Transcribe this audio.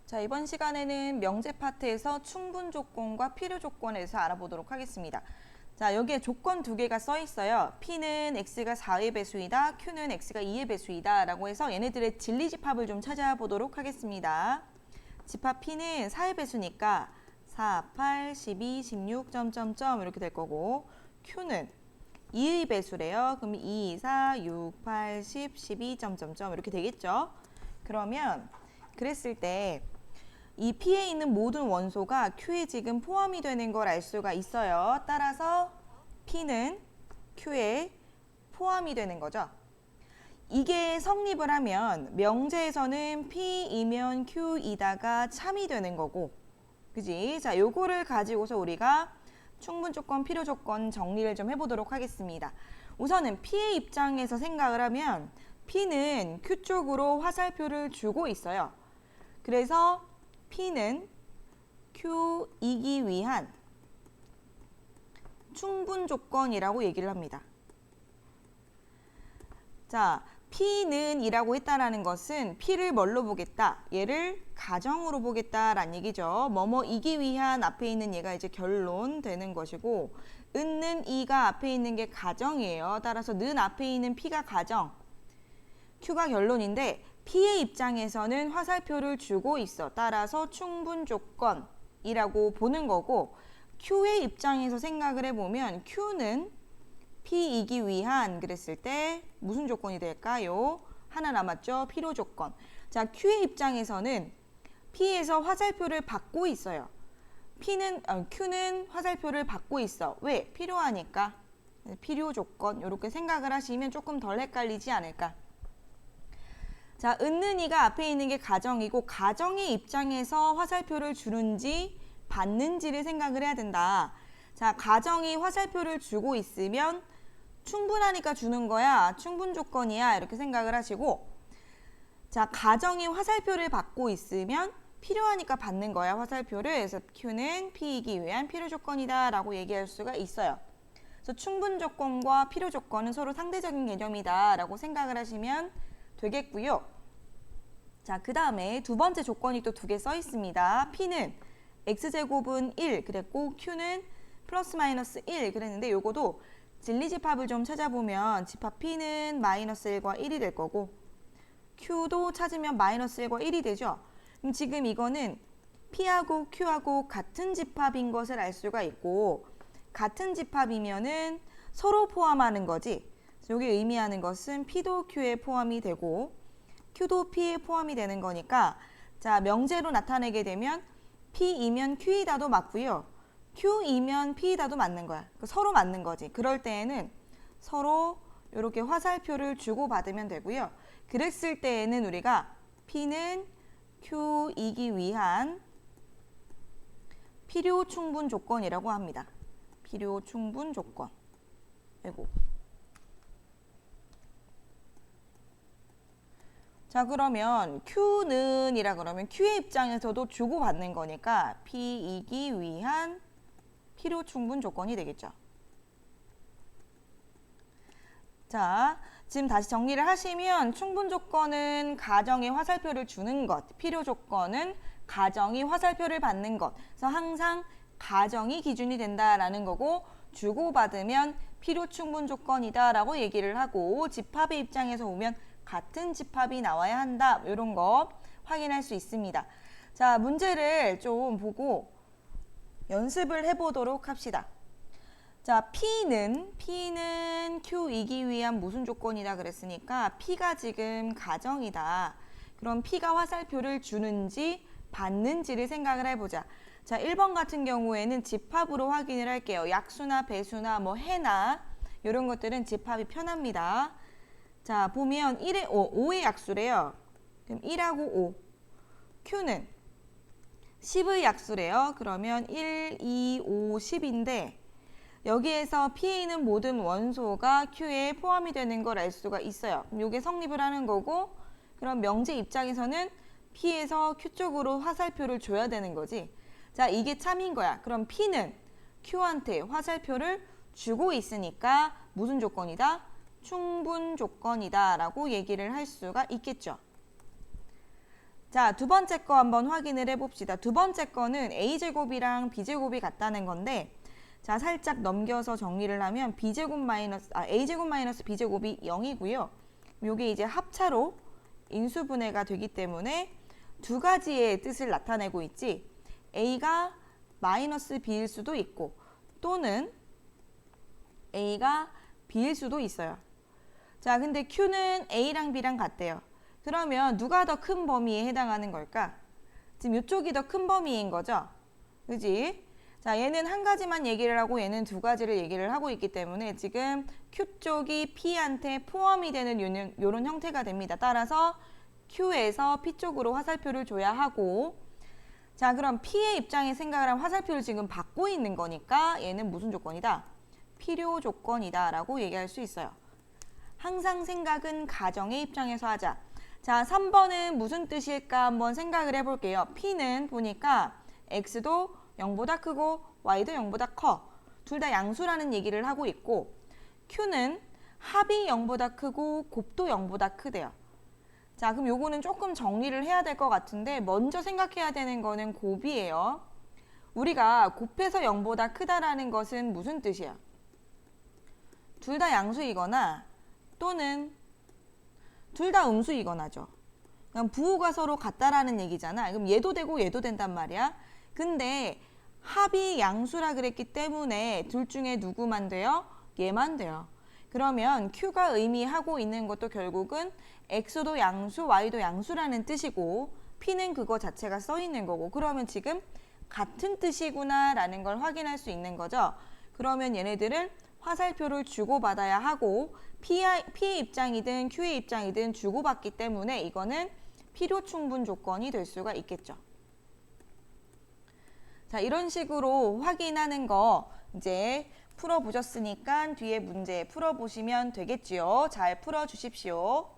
자, 이번 시간에는 명제 파트에서 충분 조건과 필요 조건에 대해서 알아보도록 하겠습니다. 자, 여기에 조건 두 개가 써 있어요. P는 X가 4의 배수이다. Q는 X가 2의 배수이다. 라고 해서 얘네들의 진리집합을 좀 찾아보도록 하겠습니다. 집합 P는 4의 배수니까 4, 8, 12, 16, 점점점 이렇게 될 거고 Q는 2의 배수래요. 그럼 2, 4, 6, 8, 10, 12, 점점점 이렇게 되겠죠. 그러면 그랬을 때 이 P에 있는 모든 원소가 Q에 지금 포함이 되는 걸 알 수가 있어요. 따라서 P는 Q에 포함이 되는 거죠. 이게 성립을 하면 명제에서는 P이면 Q이다가 참이 되는 거고, 그지? 자, 요거를 가지고서 우리가 충분 조건, 필요 조건 정리를 좀 해보도록 하겠습니다. 우선은 P의 입장에서 생각을 하면 P는 Q 쪽으로 화살표를 주고 있어요. 그래서 P는 Q이기 위한 충분 조건이라고 얘기를 합니다. 자, P는 이라고 했다라는 것은 P를 뭘로 보겠다? 얘를 가정으로 보겠다라는 얘기죠. 뭐뭐이기 위한 앞에 있는 얘가 이제 결론 되는 것이고, 은는 이가 앞에 있는 게 가정이에요. 따라서 는 앞에 있는 P가 가정, Q가 결론인데 P의 입장에서는 화살표를 주고 있어. 따라서 충분 조건이라고 보는 거고, Q의 입장에서 생각을 해보면 Q는 P이기 위한 그랬을 때 무슨 조건이 될까요? 하나 남았죠? 필요 조건. 자, Q의 입장에서는 P에서 화살표를 받고 있어요. Q는 화살표를 받고 있어. 왜? 필요하니까. 필요 조건 이렇게 생각을 하시면 조금 덜 헷갈리지 않을까. 자, 은는 이가 앞에 있는 게 가정이고, 가정의 입장에서 화살표를 주는지 받는지를 생각을 해야 된다. 자, 가정이 화살표를 주고 있으면 충분하니까 주는 거야, 충분 조건이야, 이렇게 생각을 하시고, 자, 가정이 화살표를 받고 있으면 필요하니까 받는 거야, 화살표를. 그래서 Q는 P이기 위한 필요 조건이다 라고 얘기할 수가 있어요. 그래서 충분 조건과 필요 조건은 서로 상대적인 개념이다 라고 생각을 하시면 되겠고요. 자, 그 다음에 두 번째 조건이 또 두 개 써 있습니다. P는 X제곱은 1 그랬고 Q는 플러스 마이너스 1 그랬는데, 요거도 진리집합을 좀 찾아보면 집합 P는 마이너스 1과 1이 될 거고, Q도 찾으면 마이너스 1과 1이 되죠. 그럼 지금 이거는 P하고 Q하고 같은 집합인 것을 알 수가 있고, 같은 집합이면은 서로 포함하는 거지. 여기 의미하는 것은 P도 Q에 포함이 되고 Q도 P에 포함이 되는 거니까, 자, 명제로 나타내게 되면 P이면 Q이다도 맞고요. Q이면 P이다도 맞는 거야. 그러니까 서로 맞는 거지. 그럴 때에는 서로 이렇게 화살표를 주고받으면 되고요. 그랬을 때에는 우리가 P는 Q이기 위한 필요 충분 조건이라고 합니다. 필요 충분 조건. 아이고. 자, 그러면 Q는 이라 그러면 Q의 입장에서도 주고받는 거니까 P이기 위한 필요 충분 조건이 되겠죠. 자, 지금 다시 정리를 하시면 충분 조건은 가정에 화살표를 주는 것, 필요 조건은 가정이 화살표를 받는 것. 그래서 항상 가정이 기준이 된다라는 거고, 주고받으면 필요 충분 조건이다라고 얘기를 하고, 집합의 입장에서 보면 같은 집합이 나와야 한다. 이런 거 확인할 수 있습니다. 자, 문제를 좀 보고 연습을 해보도록 합시다. 자, P는 Q이기 위한 무슨 조건이다 그랬으니까 P가 지금 가정이다. 그럼 P가 화살표를 주는지 받는지를 생각을 해보자. 자, 1번 같은 경우에는 집합으로 확인을 할게요. 약수나 배수나 뭐 해나 이런 것들은 집합이 편합니다. 자, 보면 5의 약수래요. 그럼 1하고 5. Q는 10의 약수래요. 그러면 1, 2, 5, 10인데 여기에서 P에 있는 모든 원소가 Q에 포함이 되는 걸 알 수가 있어요. 그럼 이게 성립을 하는 거고, 그럼 명제 입장에서는 P에서 Q 쪽으로 화살표를 줘야 되는 거지. 자, 이게 참인 거야. 그럼 P는 Q한테 화살표를 주고 있으니까 무슨 조건이다? 충분 조건이다 라고 얘기를 할 수가 있겠죠. 자, 두 번째 거 한번 확인을 해봅시다. 두 번째 거는 a제곱이랑 b제곱이 같다는 건데, 자, 살짝 넘겨서 정리를 하면 a제곱 마이너스 b제곱이 0이고요. 요게 이제 합차로 인수분해가 되기 때문에 두 가지의 뜻을 나타내고 있지. a가 마이너스 b일 수도 있고 또는 a가 b일 수도 있어요. 자, 근데 q는 a랑 b랑 같대요. 그러면 누가 더 큰 범위에 해당하는 걸까? 지금 이쪽이 더 큰 범위인 거죠? 그지? 자, 얘는 한 가지만 얘기를 하고 얘는 두 가지를 얘기를 하고 있기 때문에 지금 q 쪽이 p한테 포함이 되는 요런 형태가 됩니다. 따라서 q에서 p 쪽으로 화살표를 줘야 하고, 자, 그럼 p의 입장에 생각을 하면 화살표를 지금 받고 있는 거니까 얘는 무슨 조건이다? 필요 조건이다 라고 얘기할 수 있어요. 항상 생각은 가정의 입장에서 하자. 자, 3번은 무슨 뜻일까 한번 생각을 해볼게요. p는 보니까 x도 0보다 크고 y도 0보다 커. 둘 다 양수라는 얘기를 하고 있고, q는 합이 0보다 크고 곱도 0보다 크대요. 자, 그럼 요거는 조금 정리를 해야 될 것 같은데 먼저 생각해야 되는 거는 곱이에요. 우리가 곱해서 0보다 크다라는 것은 무슨 뜻이야? 둘 다 양수이거나 또는 둘 다 음수이거나죠. 그럼 부호가 서로 같다라는 얘기잖아. 그럼 얘도 되고 얘도 된단 말이야. 근데 합이 양수라 그랬기 때문에 둘 중에 누구만 돼요? 얘만 돼요. 그러면 Q가 의미하고 있는 것도 결국은 X도 양수, Y도 양수라는 뜻이고 P는 그거 자체가 써 있는 거고, 그러면 지금 같은 뜻이구나 라는 걸 확인할 수 있는 거죠. 그러면 얘네들은 화살표를 주고받아야 하고 P의 입장이든 Q의 입장이든 주고받기 때문에 이거는 필요 충분 조건이 될 수가 있겠죠. 자, 이런 식으로 확인하는 거 이제 풀어보셨으니까 뒤에 문제 풀어보시면 되겠지요. 잘 풀어주십시오.